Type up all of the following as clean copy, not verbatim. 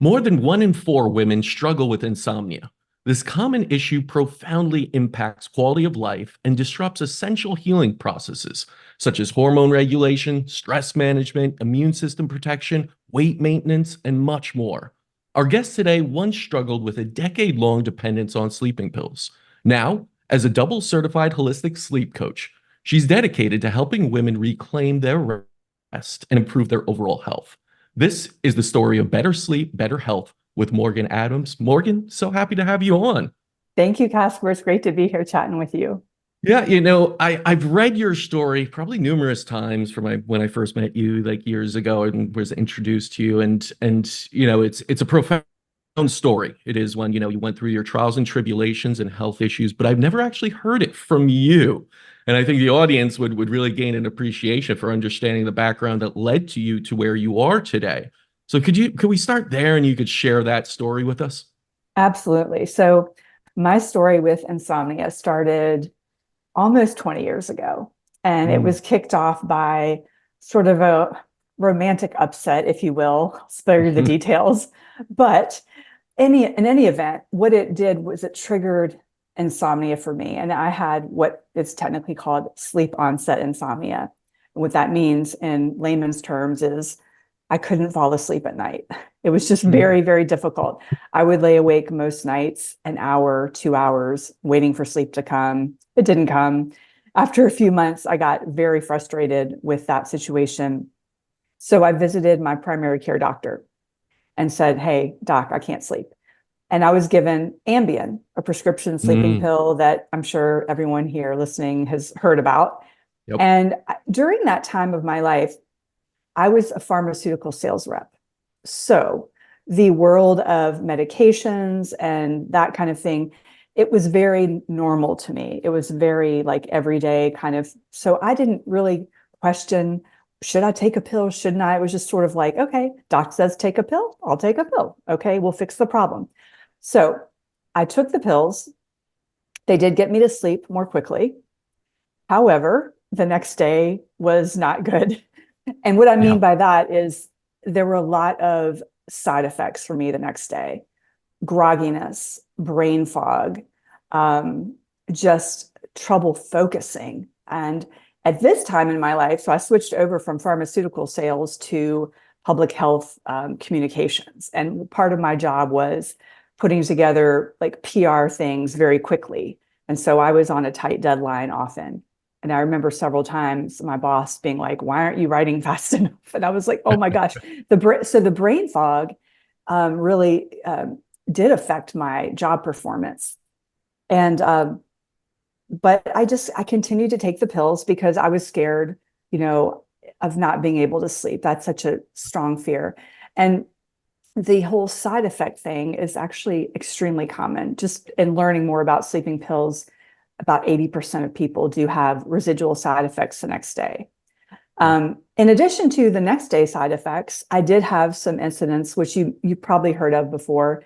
More than 1 in 4 women struggle with insomnia. This common issue profoundly impacts quality of life and disrupts essential healing processes, such as hormone regulation, stress management, immune system protection, weight maintenance, and much more. Our guest today once struggled with a decade-long dependence on sleeping pills. Now, as a double certified holistic sleep coach, she's dedicated to helping women reclaim their rest and improve their overall health. This is the story of better sleep, better health with Morgan Adams. Morgan, so happy to have you on. Thank you, Casper. It's great to be here chatting with you. Yeah, I've read your story probably numerous times from when I first met you like years ago and was introduced to you, and it's a profound story. It is when you went through your trials and tribulations and health issues, but I've never actually heard it from you. And I think the audience would really gain an appreciation for understanding the background that led to you to where you are today. So could we start there and you could share that story with us? Absolutely. So my story with insomnia started almost 20 years ago, and it Mm. was kicked off by sort of a romantic upset, if you will. I'll spare you the details. But in any event, what it did was it triggered insomnia for me. And I had what is technically called sleep onset insomnia. And what that means in layman's terms is I couldn't fall asleep at night. It was just Mm. very, very difficult. I would lay awake most nights, an hour, 2 hours, waiting for sleep to come. It didn't come. After a few months, I got very frustrated with that situation. So I visited my primary care doctor and said, "Hey, doc, I can't sleep." And I was given Ambien, a prescription sleeping Mm. pill that I'm sure everyone here listening has heard about. Yep. And during that time of my life, I was a pharmaceutical sales rep. So the world of medications and that kind of thing, it was very normal to me. It was very like everyday kind of. So I didn't really question, should I take a pill? Shouldn't I? It was just sort of like, okay, doc says take a pill. I'll take a pill. Okay, we'll fix the problem. So I took the pills. They did get me to sleep more quickly. However, the next day was not good. And what I mean Yeah. by that is there were a lot of side effects for me the next day: grogginess, brain fog, um, just trouble focusing. And at this time in my life, so I switched over from pharmaceutical sales to public health communications. And part of my job was putting together like PR things very quickly. And so I was on a tight deadline often. And I remember several times my boss being like, "Why aren't you writing fast enough?" And I was like, "Oh my gosh." So the brain fog really did affect my job performance. And but I continued to take the pills because I was scared, you know, of not being able to sleep. That's such a strong fear. And the whole side effect thing is actually extremely common. Just in learning more about sleeping pills, about 80% of people do have residual side effects the next day. In addition to the next day side effects, I did have some incidents, which you probably heard of before: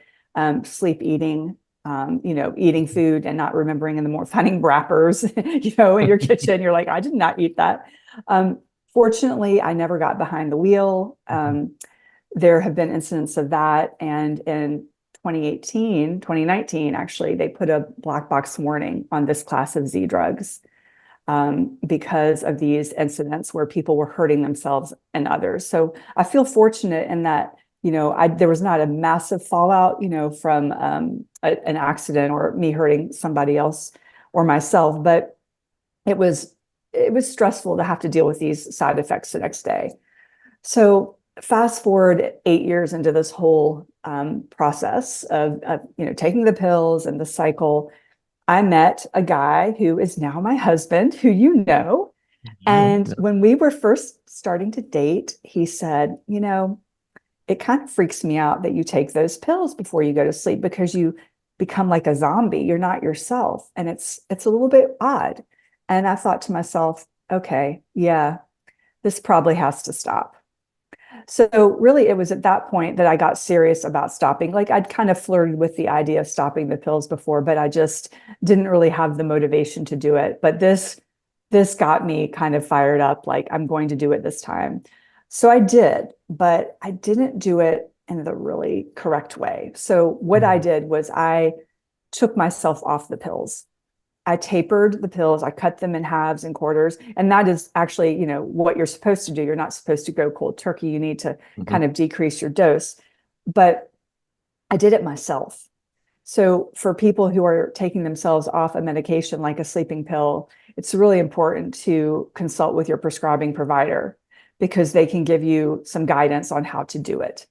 sleep eating, eating food and not remembering in the morning, finding wrappers, in your kitchen. You're like, I did not eat that. Fortunately, I never got behind the wheel. There have been incidents of that. And in 2019, actually, they put a black box warning on this class of Z drugs because of these incidents where people were hurting themselves and others. So I feel fortunate in that, there was not a massive fallout, from an accident or me hurting somebody else or myself, but it was stressful to have to deal with these side effects the next day. So fast forward 8 years into this whole process of taking the pills and the cycle, I met a guy who is now my husband, who you know. Yeah. And when we were first starting to date, he said, it kind of freaks me out that you take those pills before you go to sleep because you become like a zombie. You're not yourself. And it's a little bit odd. And I thought to myself, okay, yeah, this probably has to stop. So really, it was at that point that I got serious about stopping. Like I'd kind of flirted with the idea of stopping the pills before, but I just didn't really have the motivation to do it. But this got me kind of fired up, like I'm going to do it this time. So I did, but I didn't do it in the really correct way. So what I did was I took myself off the pills. I tapered the pills. I cut them in halves and quarters. And that is actually, what you're supposed to do. You're not supposed to go cold turkey. You need to Mhm. kind of decrease your dose. But I did it myself. So for people who are taking themselves off a medication like a sleeping pill, it's really important to consult with your prescribing provider because they can give you some guidance on how to do it.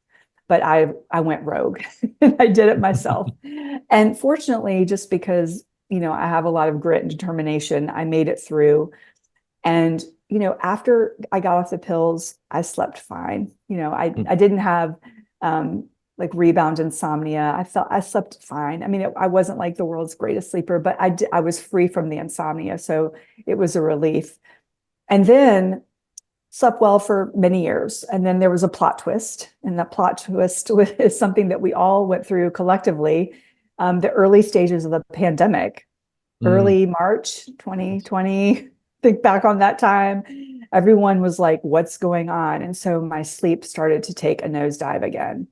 But I went rogue and I did it myself. And fortunately, just because, I have a lot of grit and determination, I made it through. And, after I got off the pills, I slept fine. I didn't have like rebound insomnia. I slept fine. I mean, I wasn't like the world's greatest sleeper, but I was free from the insomnia. So it was a relief. And then slept well for many years. And then there was a plot twist. And that plot twist is something that we all went through collectively. The early stages of the pandemic, Mm. early March 2020, think back on that time, everyone was like, what's going on? And so my sleep started to take a nosedive again.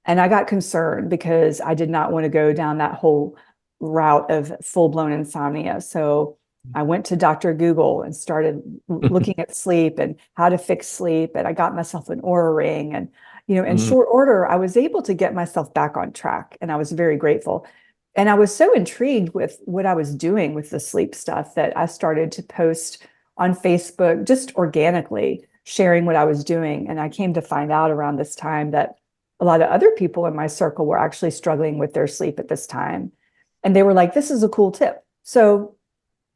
And I got concerned because I did not want to go down that whole route of full-blown insomnia. So I went to Dr. Google and started looking at sleep and how to fix sleep. And I got myself an Aura ring. And, in Mm. short order, I was able to get myself back on track. And I was very grateful. And I was so intrigued with what I was doing with the sleep stuff that I started to post on Facebook just organically, sharing what I was doing. And I came to find out around this time that a lot of other people in my circle were actually struggling with their sleep at this time. And they were like, this is a cool tip. So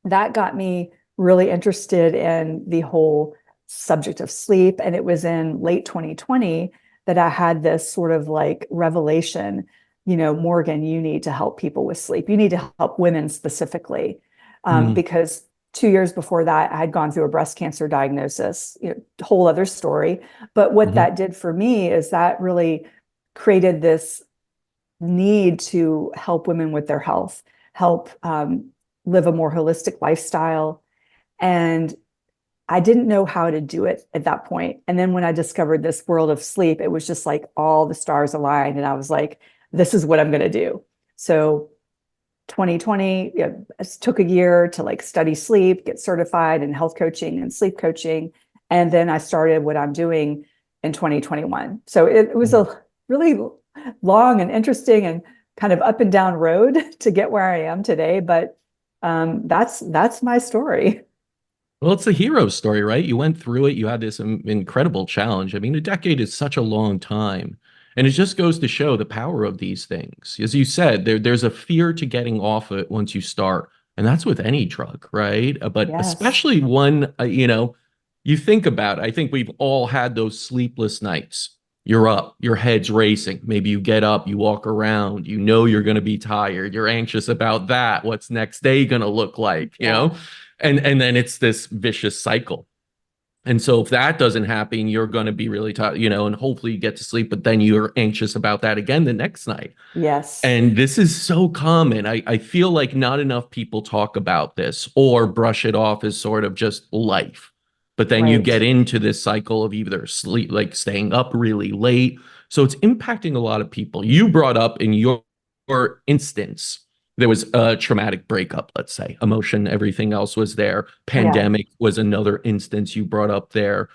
that got me really interested in the whole subject of sleep. And it was in late 2020 that I had this sort of like revelation, Morgan, you need to help people with sleep. You need to help women specifically, Mm. because 2 years before that, I had gone through a breast cancer diagnosis, whole other story. But what Mhm. that did for me is that really created this need to help women with their health, help live a more holistic lifestyle. And I didn't know how to do it at that point. And then when I discovered this world of sleep, it was just like all the stars aligned. And I was like, this is what I'm going to do. So 2020, it took a year to like study sleep, get certified in health coaching and sleep coaching. And then I started what I'm doing in 2021. So it was Mm. a really long and interesting and kind of up and down road to get where I am today. But that's my story. Well, it's a hero story, right? You went through it. You had this incredible challenge. I mean, a decade is such a long time. And it just goes to show the power of these things. As you said, there's a fear to getting off it once you start. And that's with any drug, right? But Yes. especially one, you think about, I think we've all had those sleepless nights. You're up, your head's racing. Maybe you get up, you walk around, you know you're going to be tired. You're anxious about that. What's next day going to look like, Yeah. And then it's this vicious cycle. And so if that doesn't happen, you're going to be really tired, and hopefully you get to sleep, but then you're anxious about that again the next night. Yes. And this is so common. I feel like not enough people talk about this or brush it off as sort of just life. But then you Right. get into this cycle of either sleep, like staying up really late. So it's impacting a lot of people. You brought up in your instance, there was a traumatic breakup, let's say, emotion, everything else was there. Yeah. Pandemic was another instance you brought up there.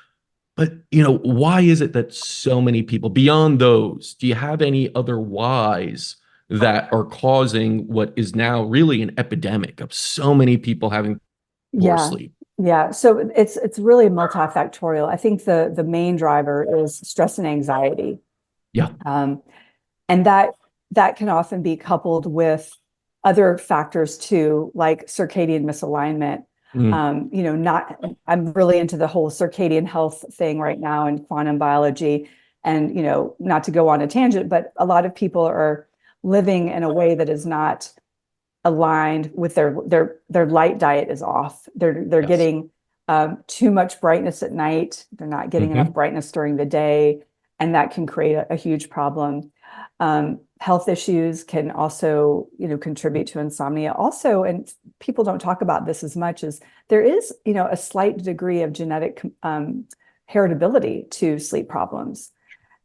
But, why is it that so many people, beyond those, do you have any other whys that are causing what is now really an epidemic of so many people having poor Yeah. sleep? Yeah. So it's really multifactorial. I think the main driver is stress and anxiety. Yeah. Um, and that can often be coupled with other factors too, like circadian misalignment. Mm. Not I'm really into the whole circadian health thing right now and quantum biology. And not to go on a tangent, but a lot of people are living in a way that is not aligned with their light diet is off. They're Yes. getting too much brightness at night. They're not getting enough Hmm. brightness during the day, and that can create a huge problem. Health issues can also, contribute to insomnia. Also, and people don't talk about this as much as there is, a slight degree of genetic heritability to sleep problems.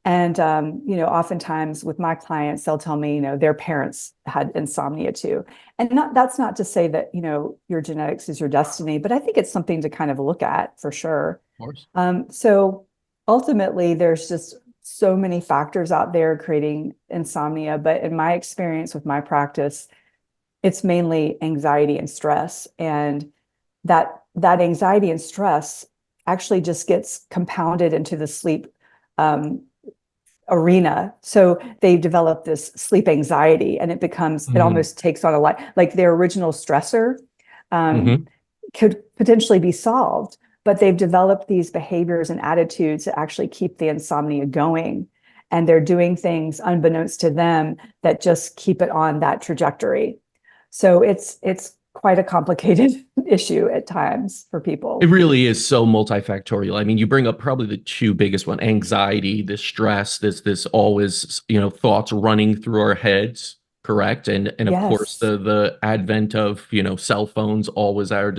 And, oftentimes with my clients, they'll tell me, their parents had insomnia too. And that's not to say that, your genetics is your destiny, but I think it's something to kind of look at for sure. Of course. So ultimately, there's just so many factors out there creating insomnia. But in my experience with my practice, it's mainly anxiety and stress. And that anxiety and stress actually just gets compounded into the sleep arena. So they've developed this sleep anxiety, and it almost takes on a lot, like their original stressor um, Mm-hmm. could potentially be solved, but they've developed these behaviors and attitudes that actually keep the insomnia going. And they're doing things unbeknownst to them that just keep it on that trajectory. So it's quite a complicated issue at times for It people. really is so multifactorial. I mean, you bring up probably the two biggest one, anxiety, the stress, this always, thoughts running through our heads, correct? And of course Yes. the advent of, cell phones always at our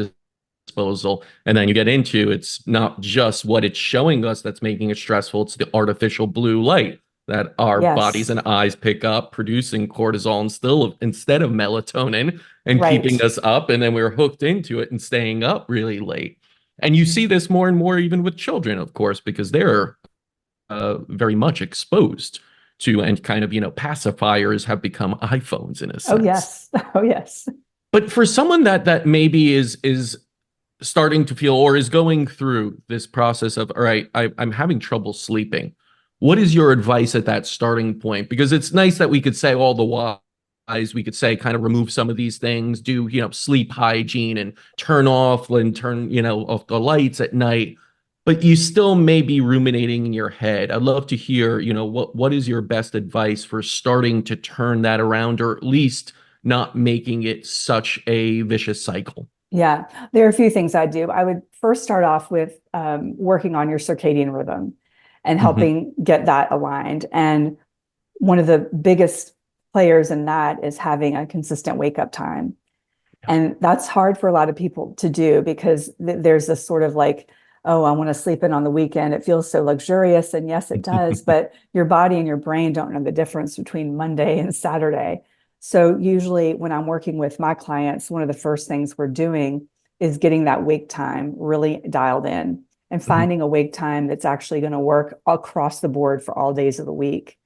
disposal. And then you get into it's not just what it's showing us that's making it stressful, it's the artificial blue light that our bodies Yes. and eyes pick up, producing cortisol instead of melatonin and keeping Right. us up. And then we're hooked into it and staying up really late. And you see this more and more even with children, of course, because they're very much exposed to, and kind of, pacifiers have become iPhones in a Oh, sense. yes. Oh, yes. But for someone that maybe is starting to feel or is going through this process of, all right, I'm having trouble sleeping. What is your advice at that starting point? Because it's nice that we could say all the whys, we could say kind of remove some of these things, do, sleep hygiene and turn, off the lights at night. But you still may be ruminating in your head. I'd love to hear, what is your best advice for starting to turn that around, or at least not making it such a vicious cycle? Yeah, there are a few things I do. I would first start off with working on your circadian rhythm and Hmm. helping get that aligned. And one of the biggest players in that is having a consistent wake up time. And that's hard for a lot of people to do because there's this sort of like, oh, I want to sleep in on the weekend. It feels so luxurious. And yes, it does. But your body and your brain don't know the difference between Monday and Saturday. So usually when I'm working with my clients, one of the first things we're doing is getting that wake time really dialed in and Hmm. finding a wake time that's actually going to work across the board for all days of the week.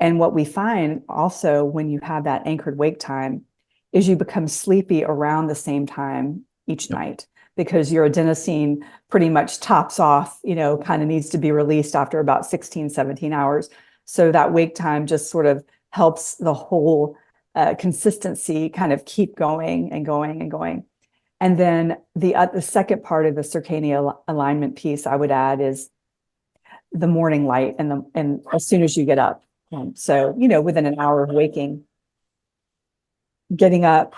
And what we find also when you have that anchored wake time is you become sleepy around the same time each Yep. night because your adenosine pretty much tops off, kind of needs to be released after about 16, 17 hours. So that wake time just sort of helps the whole consistency kind of keep going and going and going. And then the second part of the circadian alignment piece I would add is the morning light and as soon as you get up. So, within an hour of waking, getting up,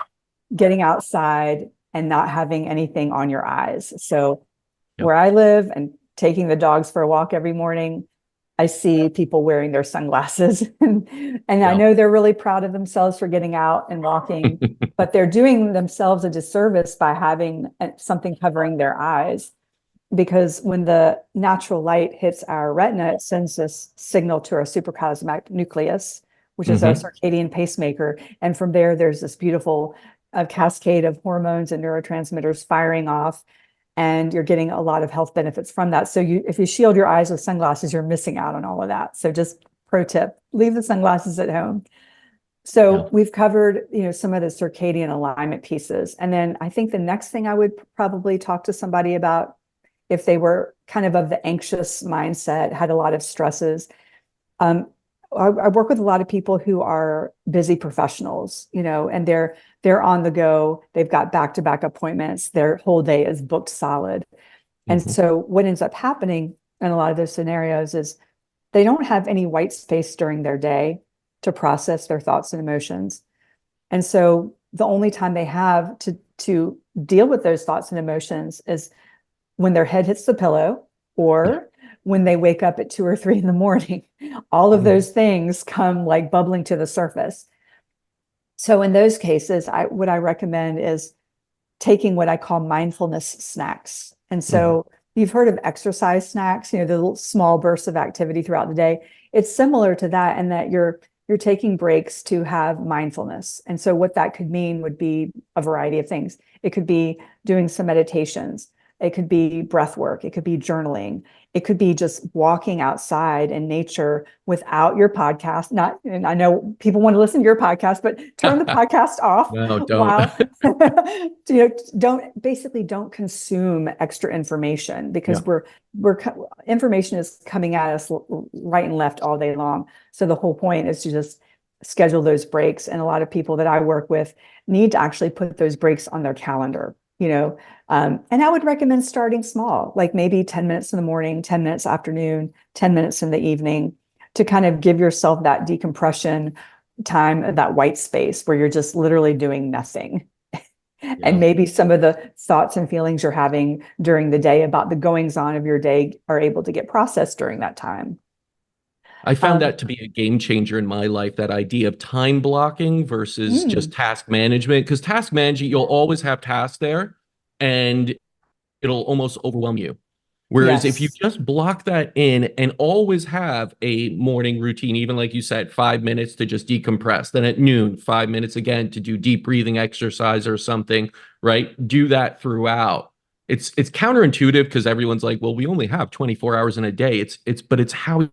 getting outside, and not having anything on your eyes. So, Yep. where I live and taking the dogs for a walk every morning, I see people wearing their sunglasses. And I Yep. know they're really proud of themselves for getting out and walking, but they're doing themselves a disservice by having something covering their eyes. Because when the natural light hits our retina, it sends this signal to our suprachiasmatic nucleus, which is our Hmm. circadian pacemaker. And from there, there's this beautiful cascade of hormones and neurotransmitters firing off, and you're getting a lot of health benefits from that. So if you shield your eyes with sunglasses, you're missing out on all of that. So just pro tip, leave the sunglasses at home. Yeah. So we've covered, some of the circadian alignment pieces. And then I think the next thing I would probably talk to somebody about if they were kind of the anxious mindset, had a lot of stresses. Um, I work with a lot of people who are busy professionals, and they're on the go. They've got back-to-back appointments. Their whole day is booked solid. And Hmm. so what ends up happening in a lot of those scenarios is they don't have any white space during their day to process their thoughts and emotions. And so the only time they have to deal with those thoughts and emotions is when their head hits the pillow Yeah. or when they wake up at 2 or 3 in the morning. All of Mhm. those things come like bubbling to the surface. So in those cases, what I recommend is taking what I call mindfulness snacks. And Mhm. so you've heard of exercise snacks, the little small bursts of activity throughout the day. It's similar to that in that you're taking breaks to have mindfulness. And so what that could mean would be a variety of things. It could be doing some meditations. It could be breath work. It could be journaling. It could be just walking outside in nature without your podcast. And I know people want to listen to your podcast, but turn the podcast off No, don't. while, don't consume extra information, because information is coming at us right and left all day long. So the whole point is to just schedule those breaks. And a lot of people that I work with need to actually put those breaks on their calendar, and I would recommend starting small, like maybe 10 minutes in the morning, 10 minutes afternoon, 10 minutes in the evening, to kind of give yourself that decompression time, that white space where you're just literally doing nothing. And maybe some of the thoughts and feelings you're having during the day about the goings on of your day are able to get processed during that time. I found that to be a game changer in my life, that idea of time blocking versus just task management. Because task management, you'll always have tasks there and it'll almost overwhelm you. Whereas if you just block that in and always have a morning routine, even like you said, 5 minutes to just decompress, then at noon, 5 minutes again to do deep breathing exercise or something, right? Do that throughout. It's counterintuitive because everyone's like, well, we only have 24 hours in a day. But it's how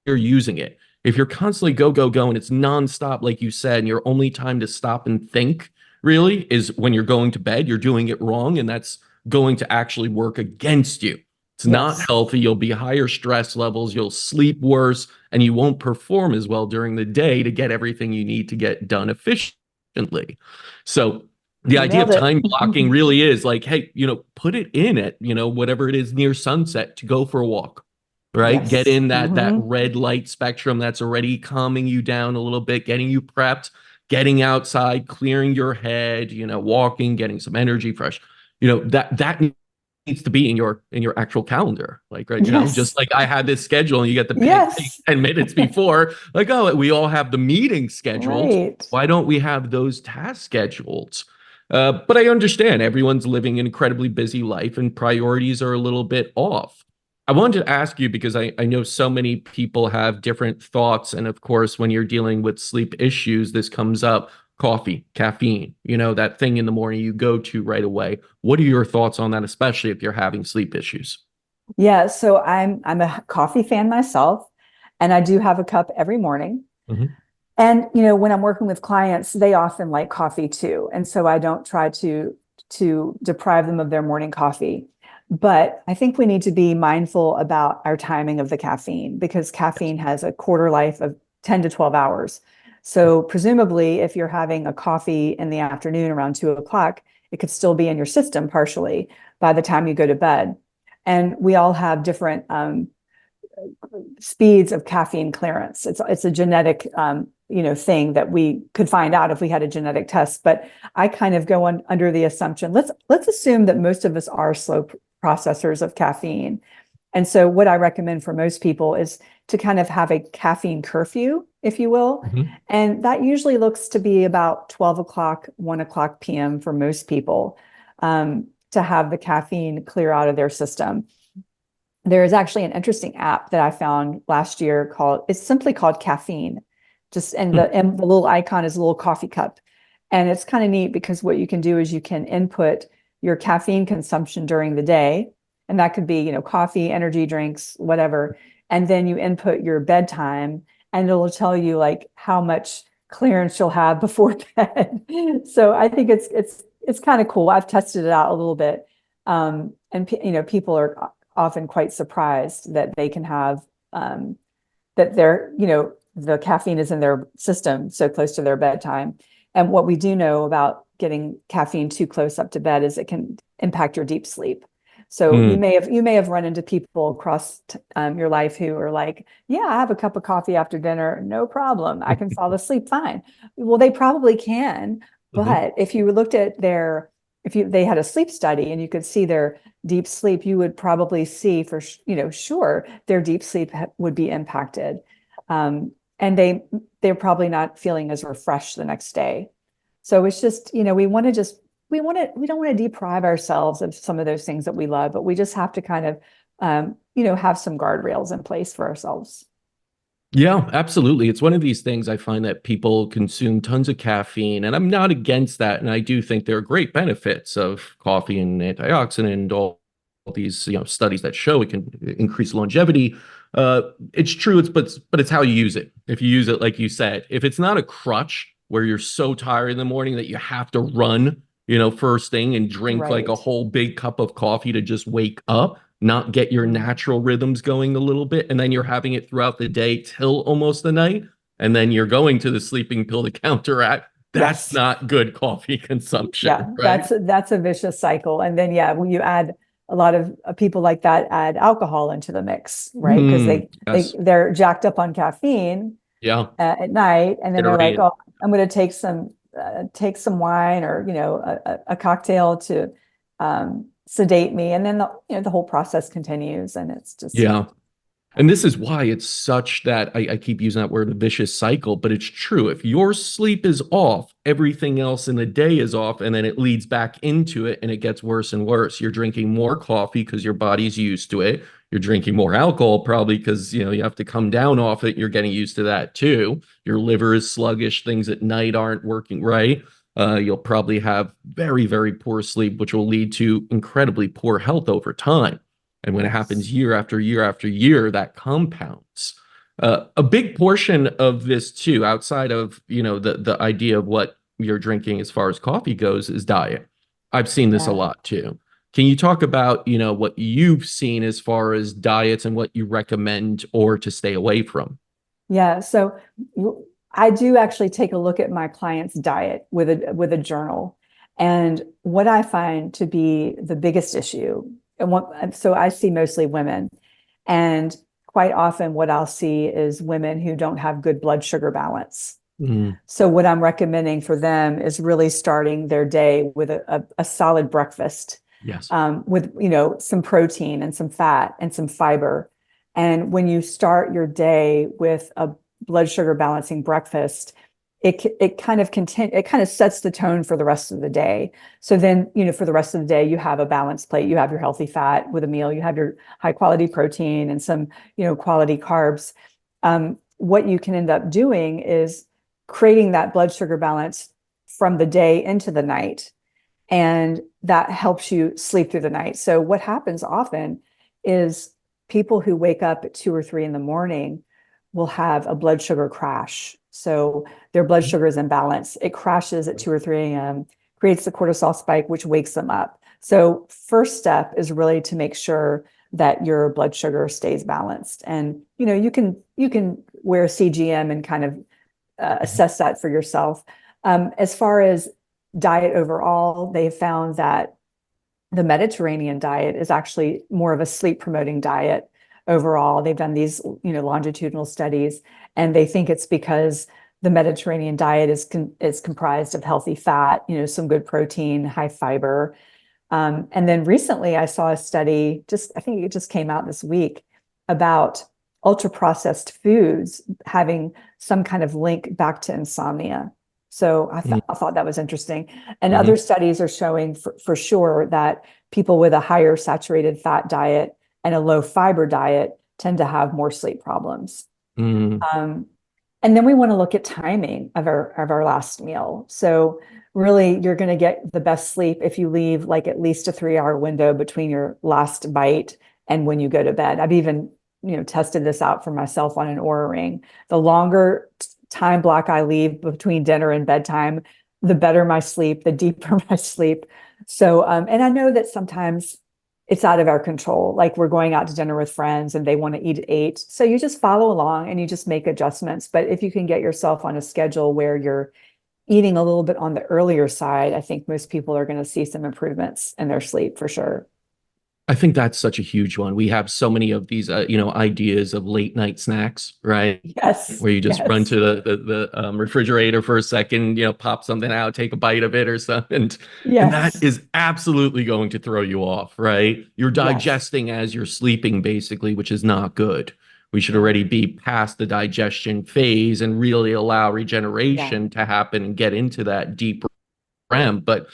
you're using it. If you're constantly go, go, go, and it's nonstop, like you said, and your only time to stop and think really is when you're going to bed, you're doing it wrong. And that's going to actually work against you. It's not healthy. You'll be higher stress levels. You'll sleep worse, and you won't perform as well during the day to get everything you need to get done efficiently. So the idea of time blocking really is like, hey, put it in at, whatever it is near sunset to go for a walk. Right. Get in that red light spectrum that's already calming you down a little bit, getting you prepped, getting outside, clearing your head, walking, getting some energy fresh. That needs to be in your actual calendar. Like, right, just like I had this schedule and you get the pancake 10 minutes before, like, oh, we all have the meeting scheduled. Right. Why don't we have those tasks scheduled? But I understand everyone's living an incredibly busy life and priorities are a little bit off. I wanted to ask you because I know so many people have different thoughts. And of course, when you're dealing with sleep issues, this comes up. Coffee, caffeine, that thing in the morning you go to right away. What are your thoughts on that, especially if you're having sleep issues? Yeah, so I'm a coffee fan myself, and I do have a cup every morning. And when I'm working with clients, they often like coffee too. And so I don't try to deprive them of their morning coffee. But I think we need to be mindful about our timing of the caffeine, because caffeine has a quarter life of 10 to 12 hours. So presumably, if you're having a coffee in the afternoon around 2 o'clock, it could still be in your system partially by the time you go to bed. And we all have different speeds of caffeine clearance. It's a genetic thing that we could find out if we had a genetic test. But I kind of go under the assumption, let's assume that most of us are slow processors of caffeine. And so what I recommend for most people is to kind of have a caffeine curfew, if you will. And that usually looks to be about 12 o'clock, 1 o'clock p.m. for most people, to have the caffeine clear out of their system. There is actually an interesting app that I found last year it's simply called Caffeine. And the little icon is a little coffee cup. And it's kind of neat because what you can do is you can input your caffeine consumption during the day. And that could be, coffee, energy drinks, whatever. And then you input your bedtime and it'll tell you like how much clearance you'll have before bed. So I think it's kind of cool. I've tested it out a little bit. And people are often quite surprised that they can have, that the caffeine is in their system so close to their bedtime. And what we do know about getting caffeine too close up to bed is it can impact your deep sleep. So you may have run into people across your life who are like, yeah, I have a cup of coffee after dinner, no problem. I can fall asleep fine. Well, they probably can, but if you looked at they had a sleep study and you could see their deep sleep, you would probably see for sure their deep sleep would be impacted, and they're probably not feeling as refreshed the next day. So it's just we want to just we don't want to deprive ourselves of some of those things that we love, but we just have to kind of, have some guardrails in place for ourselves. Yeah, absolutely. It's one of these things I find that people consume tons of caffeine, and I'm not against that. And I do think there are great benefits of coffee and antioxidant and all these, studies that show it can increase longevity. It's true, but it's how you use it. If you use it like you said, if it's not a crutch where you're so tired in the morning that you have to run, first thing and drink like a Right. whole big cup of coffee to just wake up, not get your Mm. natural rhythms going a little bit, and then you're having it throughout the day till almost the night, and then you're going to the sleeping pill to counteract. That's Yes. not good coffee Yeah, consumption, right? that's a vicious cycle. And then yeah, when you add a lot of people like that add alcohol into the mix, right? Because Yes. they're jacked up on caffeine Yeah. at night, and then they're like, Iterate. oh, I'm going to take some wine or a cocktail to sedate me, and then the whole process continues, and it's just Yeah. And this is why it's such that I keep using that word, a vicious cycle, but it's true. If your sleep is off, everything else in the day is off, and then it leads back into it and it gets worse and worse. You're drinking more coffee because your body's used to it. You're drinking more alcohol probably because you have to come down off it. You're getting used to that too. Your liver is sluggish, things at night aren't working right. You'll probably have very, very poor sleep, which will lead to incredibly poor health over time. And when it yes. happens year after year after year, that compounds. A big portion of this too, outside of the idea of what you're drinking as far as coffee goes, is diet. I've seen this a Yeah. lot too. Can you talk about what you've seen as far as diets and what you recommend or to stay away from? Yeah. So I do actually take a look at my client's diet with a journal. And what I find to be the biggest issue, so I see mostly women, and quite often what I'll see is women who don't have good blood sugar balance. Mm, So what I'm recommending for them is really starting their day with a solid breakfast, yes. with some protein and some fat and some fiber. And when you start your day with a blood sugar balancing breakfast, it kind of sets the tone for the rest of the day. So then for the rest of the day you have a balanced plate. You have your healthy fat with a meal. You have your high quality protein and some quality carbs. What you can end up doing is creating that blood sugar balance from the day into the night, and that helps you sleep through the night. So what happens often is people who wake up at 2 or 3 in the morning will have a blood sugar crash. So their blood sugar is imbalance. It crashes at 2 or 3 a.m., creates the cortisol spike, which wakes them up. So first step is really to make sure that your blood sugar stays balanced. And you can wear CGM and kind of assess that for yourself. As far as diet overall, they found that the Mediterranean diet is actually more of a sleep promoting diet overall. They've done these, longitudinal studies, and they think it's because the Mediterranean diet is comprised of healthy fat, some good protein, high fiber. And then recently I saw a study, I think it just came out this week, about ultra processed foods having some kind of link back to insomnia. So I thought that was interesting. And Mm-hmm. other studies are showing for sure that people with a higher saturated fat diet and a low fiber diet tend to have more sleep problems. Mm-hmm. Um, and then we want to look at timing of our last meal. So really, you're going to get the best sleep if you leave like at least a 3 hour window between your last bite and when you go to bed. I've even tested this out for myself on an Oura ring. The longer time block I leave between dinner and bedtime, the better my sleep, the deeper my sleep. So, and I know that sometimes it's out of our control. Like we're going out to dinner with friends and they want to eat at 8. So you just follow along and you just make adjustments. But if you can get yourself on a schedule where you're eating a little bit on the earlier side, I think most people are going to see some improvements in their sleep for sure. I think that's such a huge one. We have so many of these, ideas of late night snacks, right? Yes, Where you just run yes, to the refrigerator for a second, pop something out, take a bite of it or something, and that yes, is absolutely going to throw you off, right? You're yes, digesting as you're sleeping, basically, which is not good. We should yeah, already be past the digestion phase and really allow yeah, regeneration to happen and get into that deep REM. But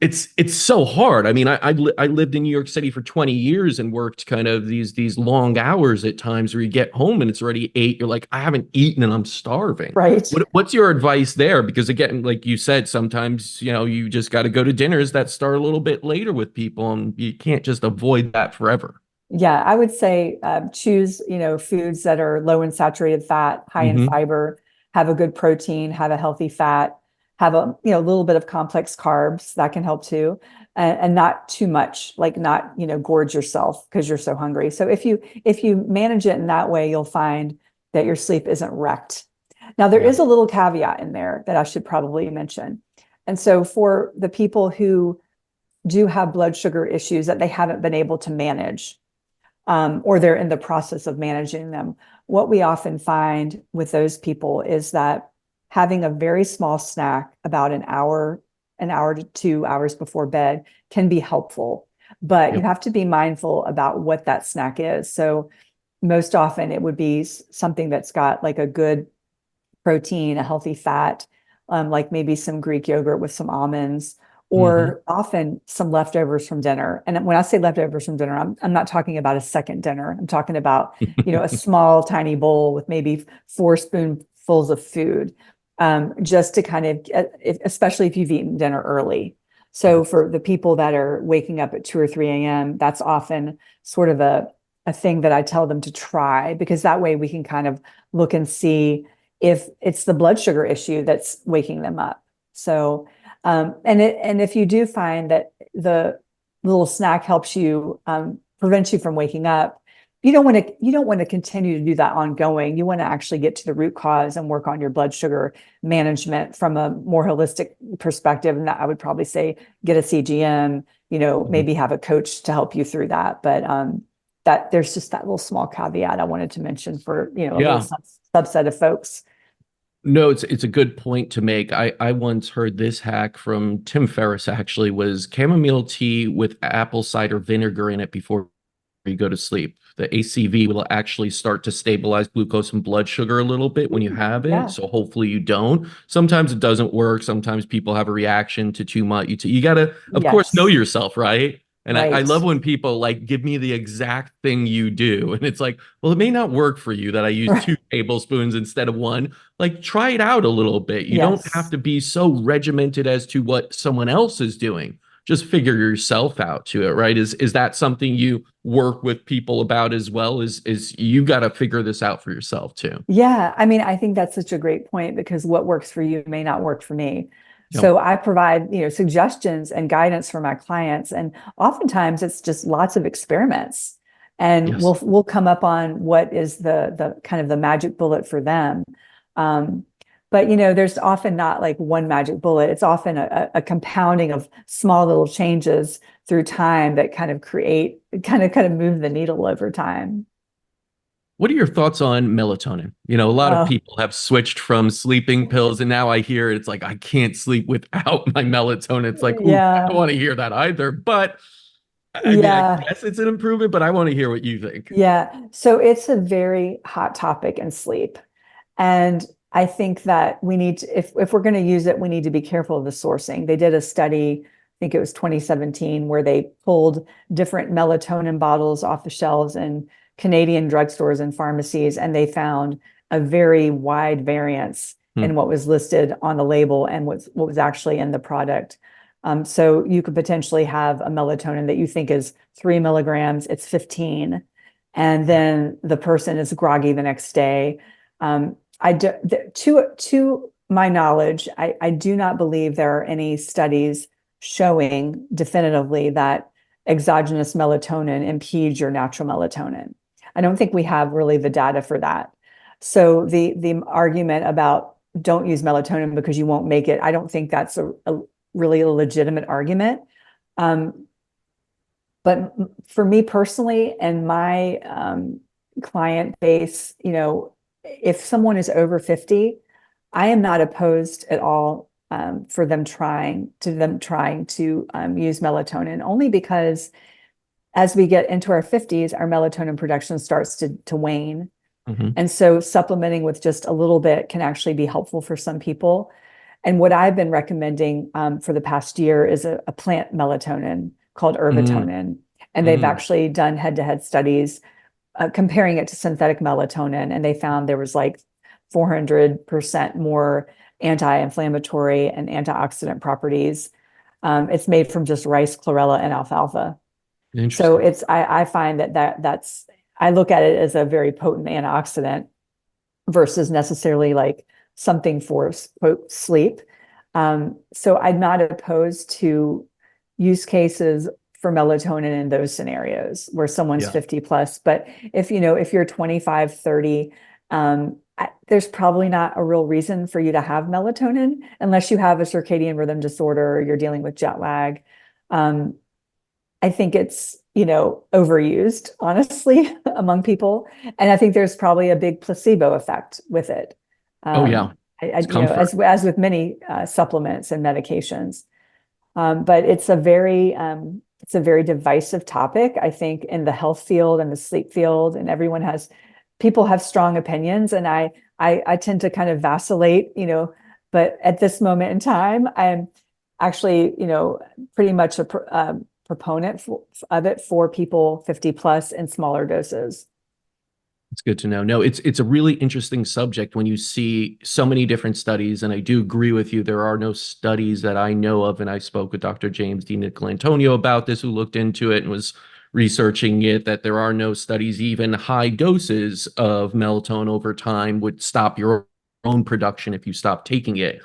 It's so hard. I mean, I lived in New York City for 20 years and worked kind of these long hours at times where you get home and it's already 8. You're like, I haven't eaten and I'm starving. Right. What's your advice there? Because again, like you said, sometimes, you just got to go to dinners that start a little bit later with people, and you can't just avoid that forever. Yeah, I would say choose, foods that are low in saturated fat, high in Hmm. fiber, have a good protein, have a healthy fat, have a, little bit of complex carbs that can help too, and not too much, like not, gorge yourself because you're so hungry. So if you manage it in that way, you'll find that your sleep isn't wrecked. Now, there Yeah. is a little caveat in there that I should probably mention. And so for the people who do have blood sugar issues that they haven't been able to manage, or they're in the process of managing them. What we often find with those people is that having a very small snack about an hour to 2 hours before bed can be helpful, but you Yep. have to be mindful about what that snack is. So most often it would be something that's got like a good protein, a healthy fat, like maybe some Greek yogurt with some almonds, Hmm. or often some leftovers from dinner. And when I say leftovers from dinner, I'm not talking about a second dinner. I'm talking about, a small, tiny bowl with maybe 4 spoonfuls of food, just to kind of, especially if you've eaten dinner early. So for the people that are waking up at 2 or 3 a.m., that's often sort of a thing that I tell them to try, because that way we can kind of look and see if it's the blood sugar issue that's waking them up. So, and if you do find that the little snack helps you, prevent you from waking up, you don't want to continue to do that ongoing. You want to actually get to the root cause and work on your blood sugar management from a more holistic perspective. And that I would probably say get a CGM, Hmm. maybe have a coach to help you through that. But that there's just that little small caveat I wanted to mention for, a little Yeah. subset of folks. No, it's a good point to make. I once heard this hack from Tim Ferriss, actually, was chamomile tea with apple cider vinegar in it before you go to sleep. The ACV will actually start to stabilize glucose and blood sugar a little bit when you have it. Yeah. So hopefully you don't. Sometimes it doesn't work. Sometimes people have a reaction to too much. You got to, of course, know Yes. yourself, right? And I Right. love when people like give me the exact thing you do. And it's like, well, it may not work for you that I use Right. 2 tablespoons instead of one. Like, try it out a little bit. You don't have Yes. to be so regimented as to what someone else is doing. Just figure yourself out to it, right? Is that something you work with people about as well? Is you got to figure this out for yourself too? Yeah. I mean, I think that's such a great point because what works for you may not work for me. Yep. So I provide, suggestions and guidance for my clients. And oftentimes it's just lots of experiments. And Yes. we'll come up on what is the kind of the magic bullet for them. Um, but there's often not like one magic bullet. It's often a compounding of small little changes through time that kind of create kind of move the needle over time. What are your thoughts on melatonin? A lot of Uh, people have switched from sleeping pills, and now I hear it's like I can't sleep without my melatonin. It's like, ooh, I don't yeah. want to hear that either. But I mean, I Yeah. guess it's an improvement, but I want to hear what you think. Yeah. So it's a very hot topic in sleep. And I think that we need to, if we're going to use it, we need to be careful of the sourcing. They did a study, I think it was 2017, where they pulled different melatonin bottles off the shelves in Canadian drugstores and pharmacies, and they found a very wide variance in Hmm. what was listed on the label and what was actually in the product. So you could potentially have a melatonin that you think is 3 milligrams, it's 15, and then the person is groggy the next day. I do, to my knowledge, I do not believe there are any studies showing definitively that exogenous melatonin impedes your natural melatonin. I don't think we have really the data for that. So the argument about don't use melatonin because you won't make it, I don't think that's a really a legitimate argument. Um, but for me personally and my client base, if someone is over 50, I am not opposed at all for them trying to use melatonin, only because as we get into our 50s, our melatonin production starts to wane. Hmm. And so supplementing with just a little bit can actually be helpful for some people. And what I've been recommending for the past year is a plant melatonin called Mm, ergotanin. And they've mm. actually done head-to-head studies comparing it to synthetic melatonin, and they found there was like 400% more anti-inflammatory and antioxidant properties. It's made from just rice, chlorella, and alfalfa. So Interesting. I find that's I look at it as a very potent antioxidant versus necessarily like something for quote sleep. So I'm not opposed to use cases for melatonin in those scenarios where someone's Yeah. 50 plus. But if you're 25, 30, there's probably not a real reason for you to have melatonin unless you have a circadian rhythm disorder or you're dealing with jet lag. Um, I think it's, overused, honestly, among people. And I think there's probably a big placebo effect with it. Oh, yeah. It's comfort. As with many supplements and medications. But it's a very divisive topic, I think, in the health field and the sleep field, and people have strong opinions, and I tend to kind of vacillate, but at this moment in time, I'm actually, pretty much a proponent of it for people 50 plus in smaller doses. It's good to know. No, it's a really interesting subject when you see so many different studies, and I do agree with you. There are no studies that I know of, and I spoke with Dr. James DiNicolantonio about this, who looked into it and was researching it, that there are no studies, even high doses of melatonin over time would stop your own production if you stop taking it.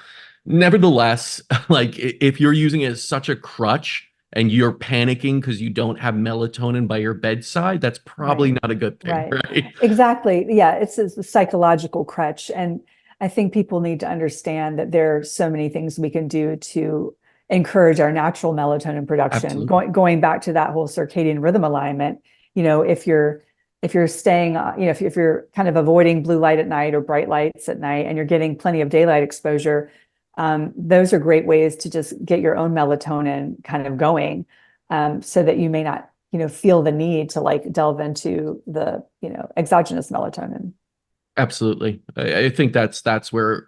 Nevertheless, like if you're using it as such a crutch and you're panicking because you don't have melatonin by your bedside, that's probably Right. not a good thing, Right. right? Exactly. Yeah, it's a psychological crutch. And I think people need to understand that there are so many things we can do to encourage our natural melatonin production. Absolutely. Going back to that whole circadian rhythm alignment, if you're staying, if you're kind of avoiding blue light at night or bright lights at night and you're getting plenty of daylight exposure, those are great ways to just get your own melatonin kind of going, so that you may not feel the need to like delve into the, exogenous melatonin. Absolutely. I think that's where,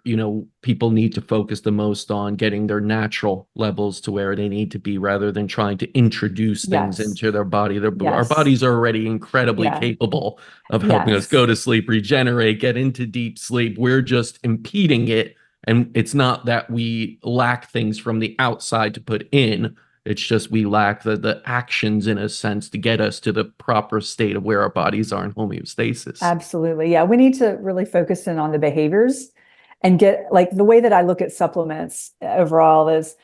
people need to focus the most on getting their natural levels to where they need to be rather than trying to introduce things Yes. into their body. Our Yes. bodies are already incredibly Yeah. capable of helping us go Yes. to sleep, regenerate, get into deep sleep. We're just impeding it. And it's not that we lack things from the outside to put in. It's just we lack the actions in a sense to get us to the proper state of where our bodies are in homeostasis. Absolutely. Yeah. We need to really focus in on the behaviors and get like the way that I look at supplements overall is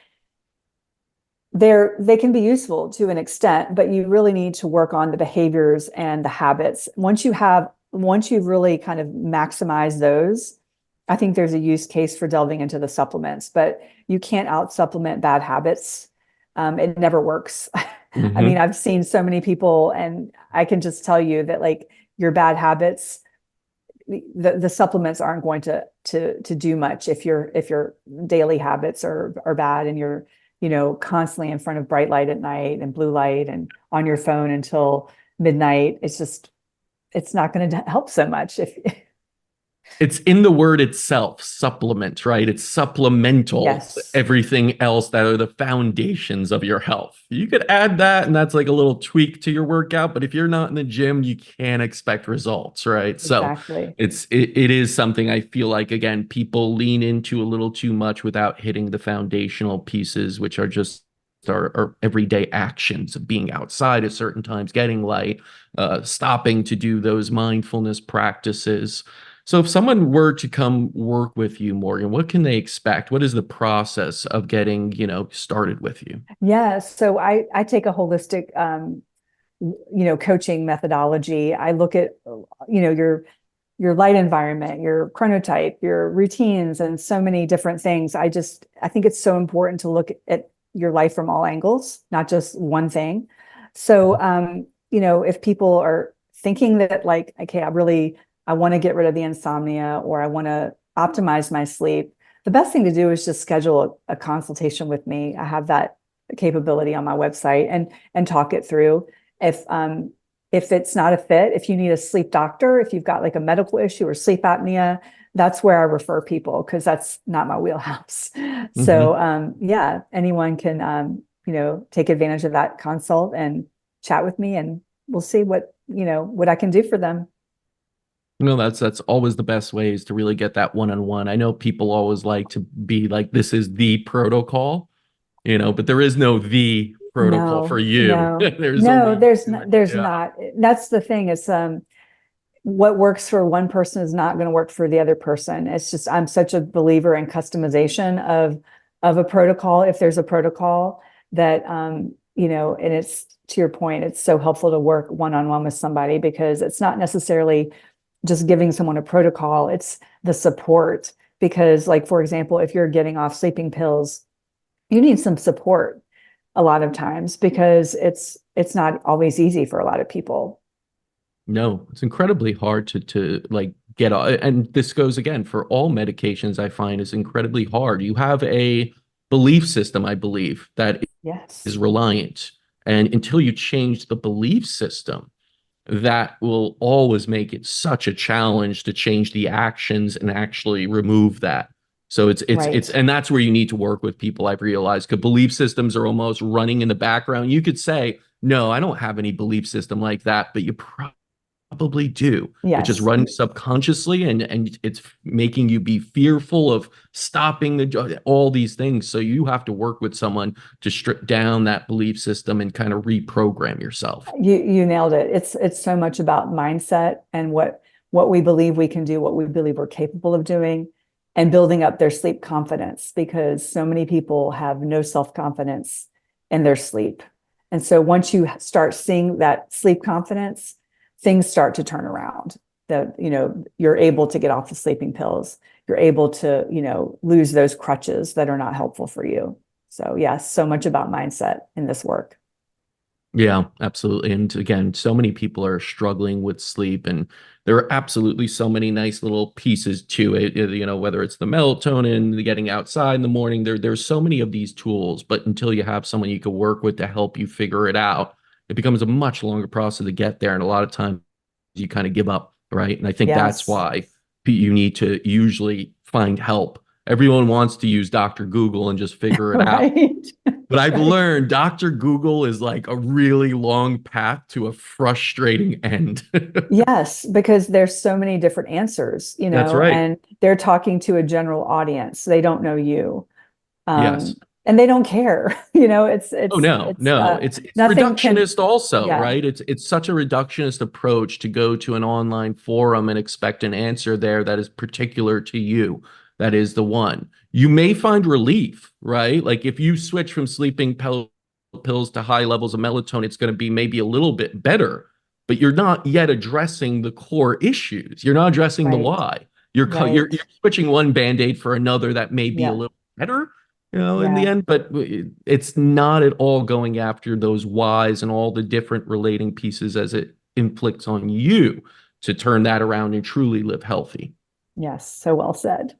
they can be useful to an extent, but you really need to work on the behaviors and the habits. Once you've really kind of maximized those, I think there's a use case for delving into the supplements, but you can't out supplement bad habits. It never works. I mean, Hmm. I've seen so many people, and I can just tell you that like your bad habits, the supplements aren't going to do much if your daily habits are bad and you're constantly in front of bright light at night and blue light and on your phone until midnight. It's not going to help so much if It's in the word itself, supplement, right? It's supplemental to yes. everything else that are the foundations of your health. You could add that, and that's like a little tweak to your workout. But if you're not in the gym, you can't expect results, right? So Exactly. it is something I feel like, again, people lean into a little too much without hitting the foundational pieces, which are just our everyday actions of being outside at certain times, getting light, stopping to do those mindfulness practices. So if someone were to come work with you, Morgan, what can they expect? What is the process of getting, started with you? Yeah, so I take a holistic coaching methodology. I look at your light environment, your chronotype, your routines, and so many different things. I think it's so important to look at your life from all angles, not just one thing. So, if people are thinking that like, okay, I want to get rid of the insomnia or I want to optimize my sleep, the best thing to do is just schedule a consultation with me. I have that capability on my website and talk it through. If it's not a fit, if you need a sleep doctor, if you've got like a medical issue or sleep apnea, that's where I refer people because that's not my wheelhouse. So, Hmm. yeah, anyone can, take advantage of that consult and chat with me, and we'll see what I can do for them. That's always the best ways to really get that one-on-one. I know people always like to be like, this is the protocol, but there is no the protocol for No, you. no, There's no, only there's you. not, there's Yeah. not. That's the thing. It's what works for one person is not going to work for the other person. It's just I'm such a believer in customization of a protocol. If there's a protocol that and it's to your point, it's so helpful to work one-on-one with somebody because it's not necessarily just giving someone a protocol, it's the support. Because, like, for example, if you're getting off sleeping pills, you need some support a lot of times because it's not always easy for a lot of people. No, it's incredibly hard to like get and this goes again for all medications. I find is incredibly hard. You have a belief system, I believe, that is Yes. reliant. And until you change the belief system, that will always make it such a challenge to change the actions and actually remove that. So it's Right. and that's where you need to work with people. I've realized because belief systems are almost running in the background. You could say, no, I don't have any belief system like that, but you probably do. It's just Yes. running subconsciously and it's making you be fearful of stopping all these things. So you have to work with someone to strip down that belief system and kind of reprogram yourself. You nailed it. It's so much about mindset and what we believe we can do, what we believe we're capable of doing, and building up their sleep confidence because so many people have no self-confidence in their sleep. And so once you start seeing that sleep confidence, things start to turn around. That, you're able to get off the sleeping pills. You're able to, lose those crutches that are not helpful for you. So yes, so much about mindset in this work. Yeah, absolutely. And again, so many people are struggling with sleep, and there are absolutely so many nice little pieces to it. Whether it's the melatonin, the getting outside in the morning, there's so many of these tools. But until you have someone you can work with to help you figure it out, it becomes a much longer process to get there. And a lot of times you kind of give up, right? And I think that's Yes. why you need to usually find help. Everyone wants to use Dr. Google and just figure it out. Right. But I've Right. learned Dr. Google is like a really long path to a frustrating end. Yes, because there's so many different answers, That's right. and they're talking to a general audience. They don't know you. Yes. And they don't care. It's Oh it's no, it's no. It's nothing can, reductionist also, yeah, right? It's such a reductionist approach to go to an online forum and expect an answer there that is particular to you. That is the one. You may find relief, right? Like if you switch from sleeping pills to high levels of melatonin, it's going to be maybe a little bit better, but you're not yet addressing the core issues. You're not addressing the right, why. You're right. switching one band-aid for another that may be a Yeah, little better, in the yeah. end, but it's not at all going after those whys and all the different relating pieces as it inflicts on you to turn that around and truly live healthy. Yes, so well said.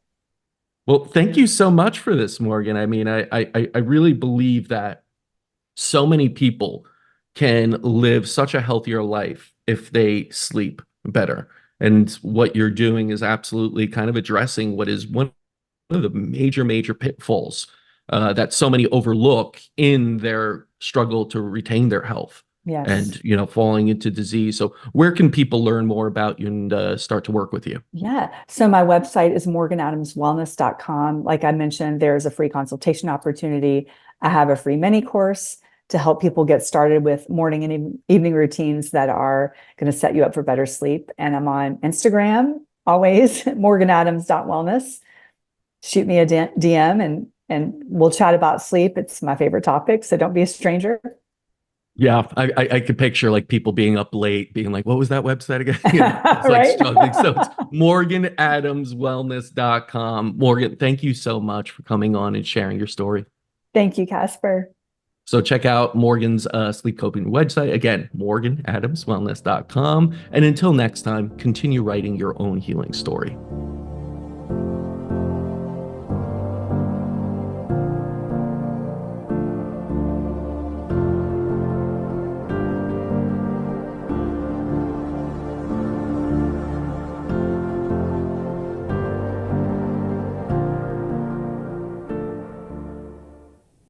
Well, thank you so much for this, Morgan. I mean, I really believe that so many people can live such a healthier life if they sleep better. And what you're doing is absolutely kind of addressing what is one of the major pitfalls that so many overlook in their struggle to retain their health Yes. and falling into disease. So where can people learn more about you and start to work with you? Yeah. So my website is morganadamswellness.com. Like I mentioned, there's a free consultation opportunity. I have a free mini course to help people get started with morning and evening routines that are going to set you up for better sleep. And I'm on Instagram, always morganadams.wellness. Shoot me a DM and we'll chat about sleep. It's my favorite topic, so don't be a stranger. Yeah, I could picture like people being up late, being like, what was that website again? It's like Right? struggling. So it's morganadamswellness.com. Morgan, thank you so much for coming on and sharing your story. Thank you, Casper. So check out Morgan's sleep coping website. Again, morganadamswellness.com. And until next time, continue writing your own healing story.